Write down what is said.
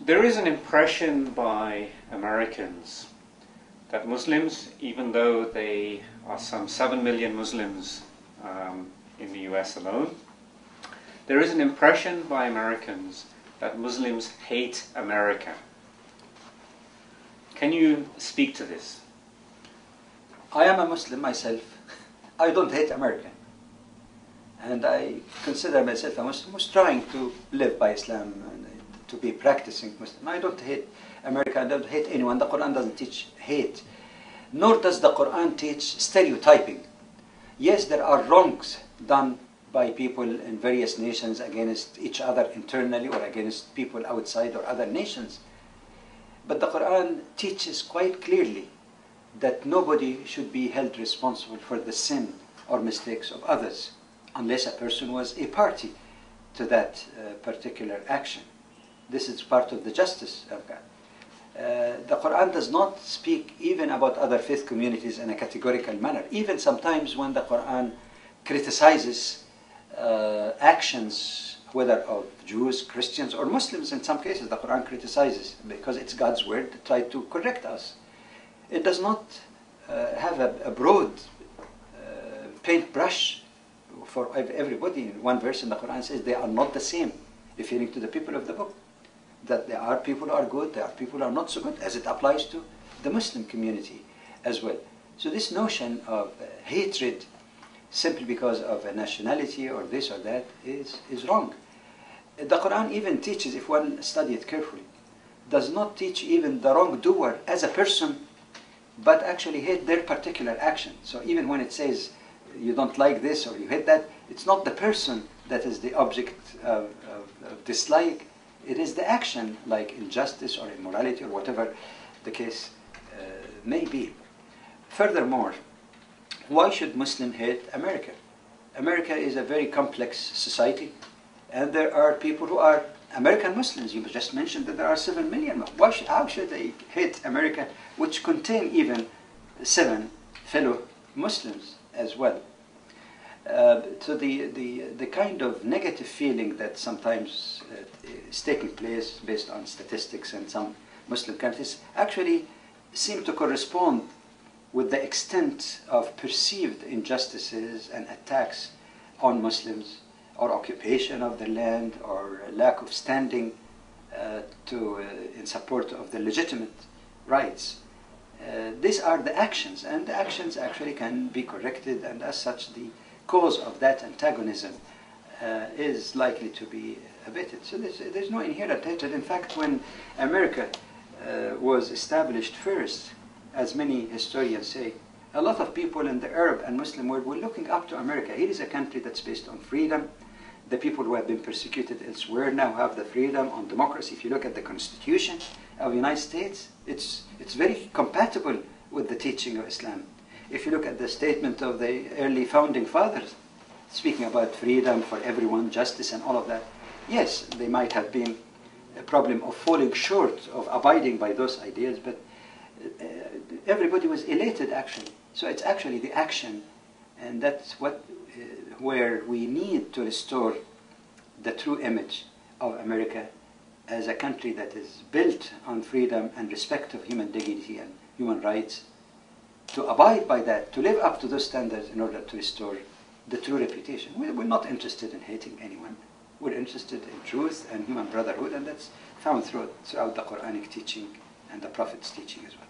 There is an impression by Americans that Muslims, even though they are some 7 million Muslims in the US alone, there is an impression by Americans that Muslims hate America. Can you speak to this? I am a Muslim myself. I don't hate America. And I consider myself a Muslim who's trying to live by Islam and to be practicing Muslim. I don't hate America, I don't hate anyone. The Qur'an doesn't teach hate. Nor does the Qur'an teach stereotyping. Yes, there are wrongs done by people in various nations against each other internally or against people outside or other nations. But the Qur'an teaches quite clearly that nobody should be held responsible for the sin or mistakes of others unless a person was a party to that particular action. This is part of the justice of God. The Qur'an does not speak even about other faith communities in a categorical manner. Even sometimes when the Qur'an criticizes actions, whether of Jews, Christians, or Muslims, in some cases the Qur'an criticizes because it's God's word to try to correct us. It does not have a broad paintbrush for everybody. One verse in the Qur'an says they are not the same, referring to the people of the book. That there are people who are good, there are people who are not so good, as it applies to the Muslim community as well. So this notion of hatred simply because of a nationality or this or that is wrong. The Qur'an even teaches, if one studies it carefully, does not teach even the wrongdoer as a person, but actually hate their particular action. So even when it says you don't like this or you hate that, it's not the person that is the object of dislike. It is the action, like injustice or immorality or whatever the case may be. Furthermore, why should Muslims hate America? America is a very complex society, and there are people who are American Muslims. You just mentioned that there are 7 million. How should they hate America, which contain even 7 fellow Muslims as well? So the kind of negative feeling that sometimes is taking place based on statistics in some Muslim countries actually seem to correspond with the extent of perceived injustices and attacks on Muslims, or occupation of the land, or lack of standing in support of the legitimate rights. These are the actions, and the actions actually can be corrected, and as such the cause of that antagonism is likely to be abated. So there's no inherent hatred. In fact, when America was established first, as many historians say, a lot of people in the Arab and Muslim world were looking up to America. Here is a country that's based on freedom. The people who have been persecuted elsewhere now have the freedom on democracy. If you look at the Constitution of the United States, it's very compatible with the teaching of Islam. If you look at the statement of the early founding fathers, speaking about freedom for everyone, justice and all of that, yes, they might have been a problem of falling short of abiding by those ideas, but everybody was elated actually. So it's actually the action, and that's where we need to restore the true image of America as a country that is built on freedom and respect of human dignity and human rights, to abide by that, to live up to those standards in order to restore the true reputation. We're not interested in hating anyone. We're interested in truth and human brotherhood, and that's found throughout the Quranic teaching and the Prophet's teaching as well.